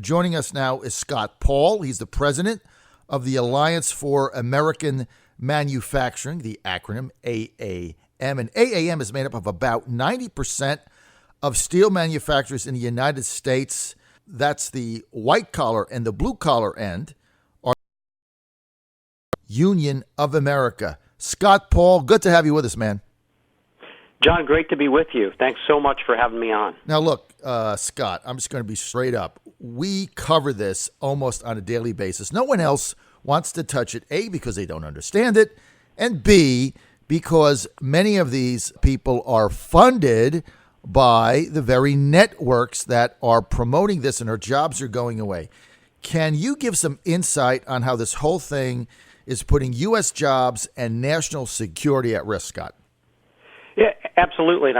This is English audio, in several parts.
Joining us now is Scott Paul. He's the president of the Alliance for American Manufacturing, the acronym AAM. And AAM is made up of about 90% of steel manufacturers in the United States. That's the white collar, and the blue collar end are Union of America. Scott Paul, good to have you with us, man. John, great to be with you. Thanks so much for having me on. Now, look, Scott, I'm just going to be straight up. We cover this almost on a daily basis. No one else wants to touch it, A, because they don't understand it, and B, because many of these people are funded by the very networks that are promoting this, and our jobs are going away. Can you give some insight on how this whole thing is putting U.S. jobs and national security at risk, Scott? Yeah, absolutely. And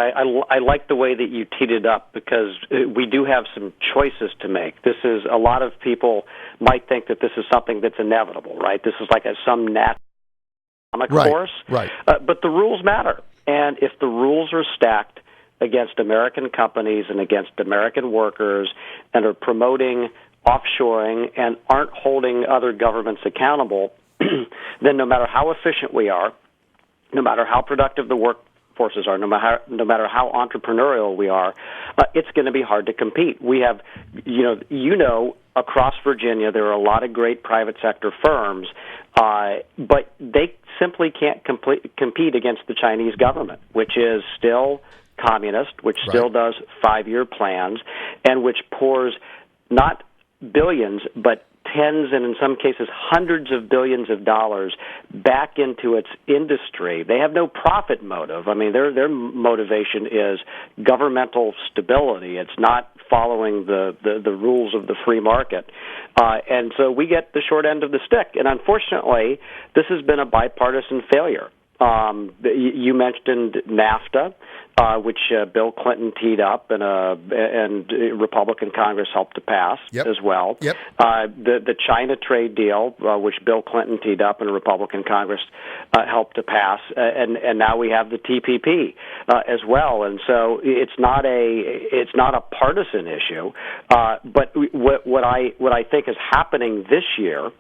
I like the way that you teed it up, because we do have some choices to make. This is, a lot of people might think that this is something that's inevitable, right? This is like some natural course. Right. But the rules matter. And if the rules are stacked against American companies and against American workers and are promoting offshoring and aren't holding other governments accountable, then no matter how efficient we are, no matter how productive the workforces are, no matter how entrepreneurial we are, it's going to be hard to compete. We have, across Virginia, there are a lot of great private sector firms, but they simply can't compete against the Chinese government, which is still communist, which still does 5-year plans, and which pours not billions, but tens and in some cases hundreds of billions of dollars back into its industry. They have no profit motive. I mean, their motivation is governmental stability. It's not following the rules of the free market. And so we get the short end of the stick. And unfortunately, this has been a bipartisan failure. You mentioned NAFTA, which Bill Clinton teed up and Republican Congress helped to pass as well. Yep. The China trade deal, which Bill Clinton teed up and Republican Congress helped to pass, and now we have the TPP as well. And so it's not a partisan issue. But what I think is happening this year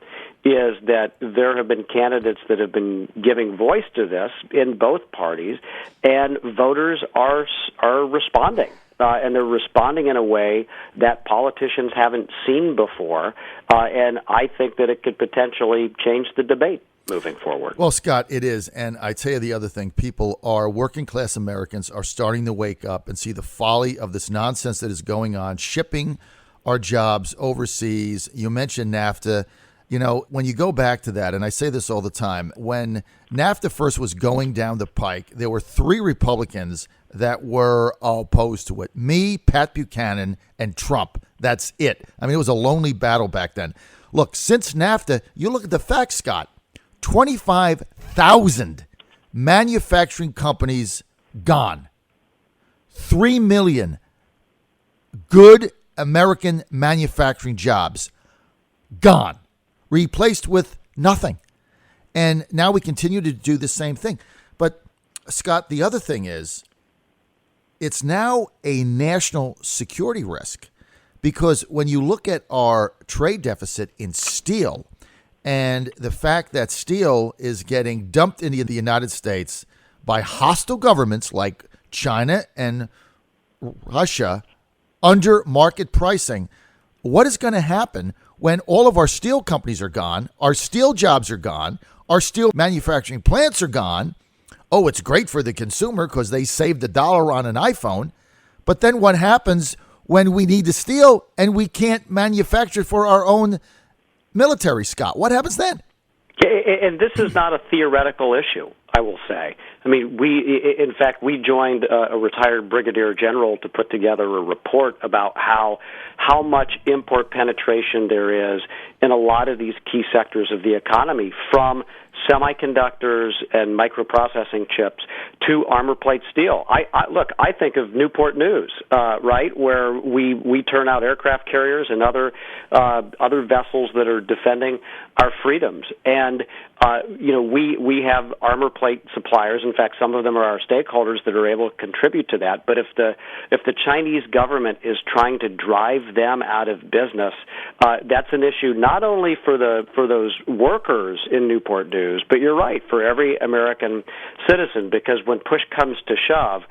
is that there have been candidates that have been giving voice to this in both parties, and voters are responding. And they're responding in a way that politicians haven't seen before, and I think that it could potentially change the debate moving forward. Well, Scott, it is, and I tell you the other thing, working-class Americans are starting to wake up and see the folly of this nonsense that is going on, shipping our jobs overseas. You mentioned NAFTA. You know, when you go back to that, and I say this all the time, when NAFTA first was going down the pike, there were 3 Republicans that were opposed to it. Me, Pat Buchanan, and Trump. That's it. I mean, it was a lonely battle back then. Look, since NAFTA, you look at the facts, Scott, 25,000 manufacturing companies gone. 3 million good American manufacturing jobs gone. Replaced with nothing. And now we continue to do the same thing. But, Scott, the other thing is, it's now a national security risk, because when you look at our trade deficit in steel and the fact that steel is getting dumped into the United States by hostile governments like China and Russia under market pricing, what is going to happen when all of our steel companies are gone, our steel jobs are gone, our steel manufacturing plants are gone? Oh, it's great for the consumer because they saved $1 on an iPhone. But then what happens when we need the steel and we can't manufacture for our own military, Scott? What happens then? And this is not a theoretical issue, I will say. I mean, in fact, we joined a retired brigadier general to put together a report about how much import penetration there is in a lot of these key sectors of the economy, from semiconductors and microprocessing chips to armor plate steel. I think of Newport News, right, where we turn out aircraft carriers and other vessels that are defending our freedoms. And we have armor plate suppliers. In fact, some of them are our stakeholders that are able to contribute to that. But if the Chinese government is trying to drive them out of business, that's an issue not only for those workers in Newport News, but you're right, for every American citizen. Because when push comes to shove,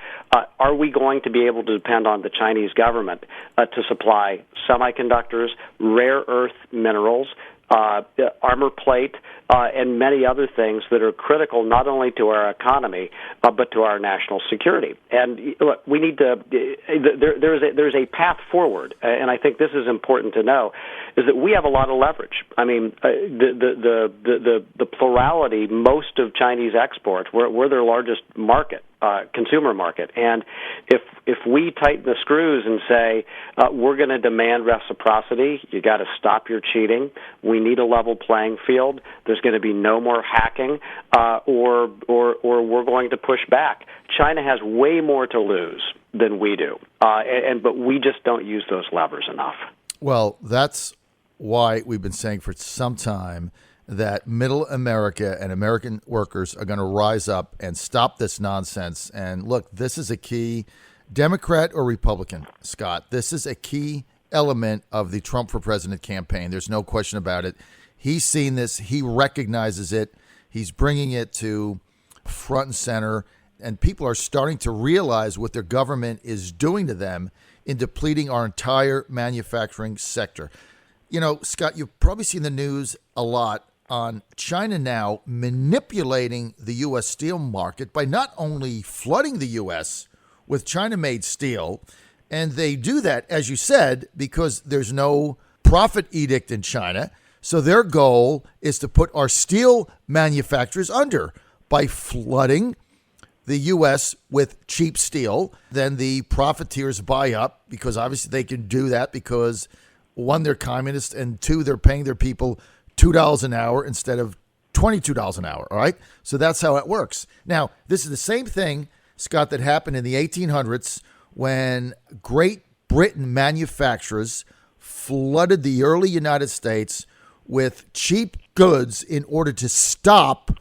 are we going to be able to depend on the Chinese government to supply semiconductors, rare earth minerals, armor plate, and many other things that are critical not only to our economy but to our national security? And look, we need to. There's a path forward, and I think this is important to know, is that we have a lot of leverage. I mean, the plurality, most of Chinese exports, we're their largest market. Consumer market. And if we tighten the screws and say we're going to demand reciprocity, you got to stop your cheating. We need a level playing field. There's going to be no more hacking, or we're going to push back. China has way more to lose than we do, but we just don't use those levers enough. Well, that's why we've been saying for some time that middle America and American workers are going to rise up and stop this nonsense. And look, this is a key, Democrat or Republican, Scott, this is a key element of the Trump for President campaign. There's no question about it. He's seen this. He recognizes it. He's bringing it to front and center. And people are starting to realize what their government is doing to them in depleting our entire manufacturing sector. You know, Scott, you've probably seen the news a lot on China now manipulating the U.S. steel market by not only flooding the U.S. with China-made steel, and they do that, as you said, because there's no profit edict in China. So their goal is to put our steel manufacturers under by flooding the U.S. with cheap steel. Then the profiteers buy up, because obviously they can do that because, one, they're communist, and two, they're paying their people $2 an hour instead of $22 an hour, all right? So that's how it works. Now, this is the same thing, Scott, that happened in the 1800s when Great Britain manufacturers flooded the early United States with cheap goods in order to stop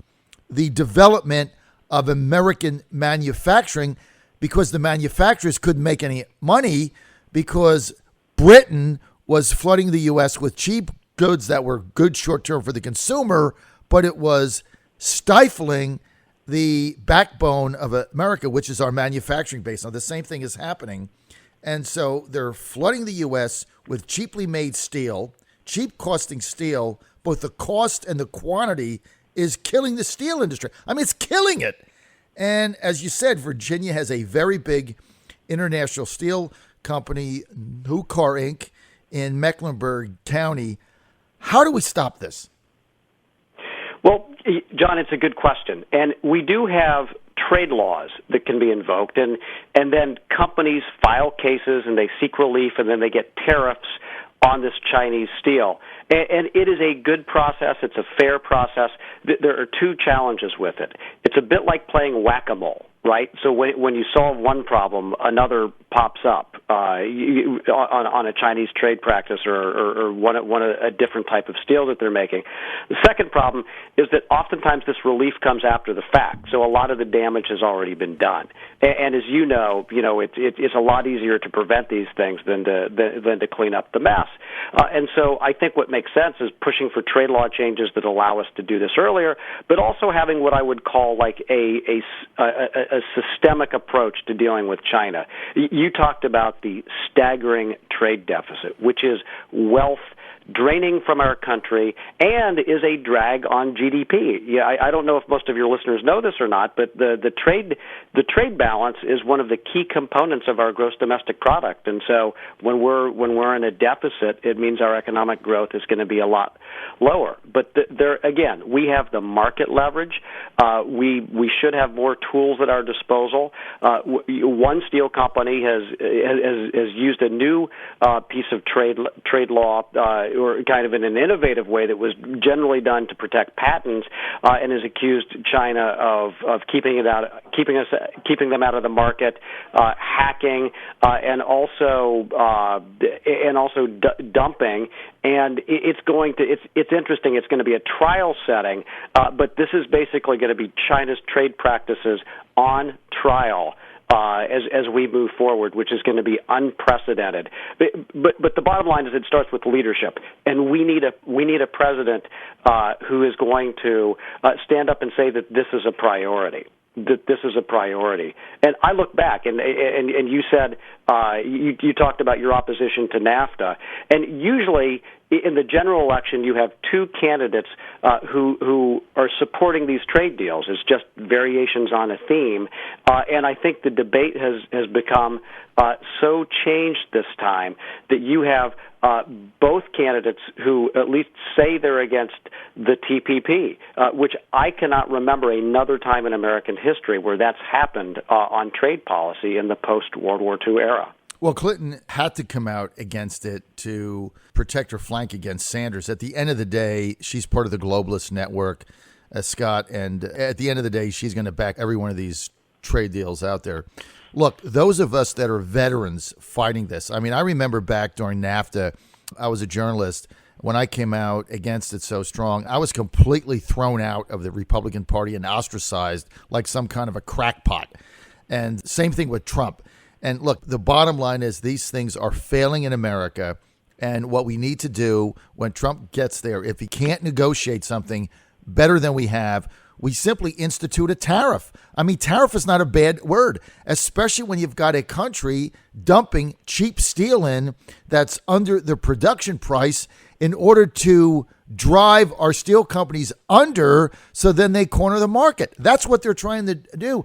the development of American manufacturing, because the manufacturers couldn't make any money because Britain was flooding the U.S. with cheap goods that were good short-term for the consumer, but it was stifling the backbone of America, which is our manufacturing base. Now, the same thing is happening. And so they're flooding the U.S. with cheaply made steel, cheap costing steel. Both the cost and the quantity is killing the steel industry. I mean, it's killing it. And as you said, Virginia has a very big international steel company, Nucor Inc., in Mecklenburg County. How do we stop this? Well, John, it's a good question. And we do have trade laws that can be invoked, and then companies file cases and they seek relief, and then they get tariffs on this Chinese steel. And it is a good process. It's a fair process. There are two challenges with it. It's a bit like playing whack-a-mole, right? So when you solve one problem, another pops up on a Chinese trade practice or a different type of steel that they're making. The second problem is that oftentimes this relief comes after the fact, so a lot of the damage has already been done. And as you know, it's a lot easier to prevent these things than to clean up the mess. And so I think what makes sense is pushing for trade law changes that allow us to do this earlier, but also having what I would call like a systemic approach to dealing with China. You talked about the staggering trade deficit, which is wealth draining from our country and is a drag on GDP. Yeah, I don't know if most of your listeners know this or not, but the trade balance is one of the key components of our gross domestic product. And so when we're in a deficit, it means our economic growth is going to be a lot lower. But there again, we have the market leverage. We should have more tools at our disposal. One steel company has used a new piece of trade law or kind of in an innovative way that was generally done to protect patents, and has accused China of keeping them out of the market, hacking, and also dumping. And it's interesting. It's going to be a trial setting, but this is basically going to be China's trade practices on trial as we move forward, which is going to be unprecedented. But the bottom line is it starts with leadership, and we need a president who is going to stand up and say that this is a priority. That this is a priority. And I look back, and you said you talked about your opposition to NAFTA, and usually in the general election you have two candidates who are supporting these trade deals. It's just variations on a theme, and I think the debate has become so changed this time that you have both candidates who at least say they're against the TPP, which I cannot remember another time in American history where that's happened on trade policy in the post-World War II era. Well, Clinton had to come out against it to protect her flank against Sanders. At the end of the day, she's part of the globalist network, Scott, and at the end of the day, she's going to back every one of these trade deals out there. Look, those of us that are veterans fighting this, I mean, I remember back during NAFTA, I was a journalist. When I came out against it so strong, I was completely thrown out of the Republican Party and ostracized like some kind of a crackpot. And same thing with Trump. And look, the bottom line is these things are failing in America. And what we need to do when Trump gets there, if he can't negotiate something better than we have, we simply institute a tariff. I mean, tariff is not a bad word, especially when you've got a country dumping cheap steel in that's under the production price in order to drive our steel companies under so then they corner the market. That's what they're trying to do.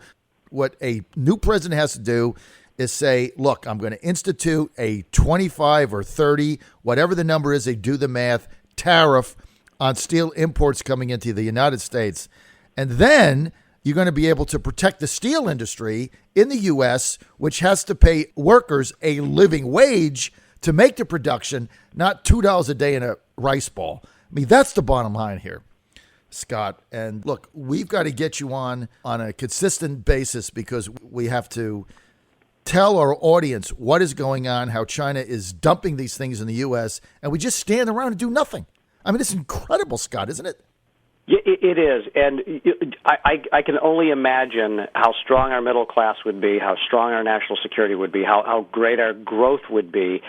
What a new president has to do is say, look, I'm going to institute a 25 or 30, whatever the number is, they do the math, tariff on steel imports coming into the United States. And then you're going to be able to protect the steel industry in the U.S., which has to pay workers a living wage to make the production, not $2 a day in a rice ball. I mean, that's the bottom line here, Scott. And look, we've got to get you on a consistent basis because we have to tell our audience what is going on, how China is dumping these things in the U.S., and we just stand around and do nothing. I mean, it's incredible, Scott, isn't it? Yeah, it is, and I can only imagine how strong our middle class would be, how strong our national security would be, how great our growth would be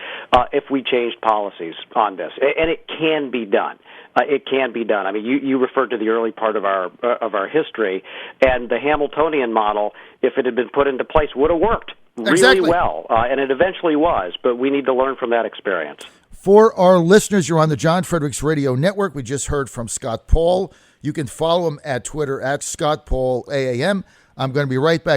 if we changed policies on this. And it can be done. It can be done. I mean, you referred to the early part of our history, and the Hamiltonian model, if it had been put into place, would have worked really well, and it eventually was. But we need to learn from that experience. For our listeners, you're on the John Fredericks Radio Network. We just heard from Scott Paul. You can follow him at Twitter at Scott Paul AAM. I'm going to be right back.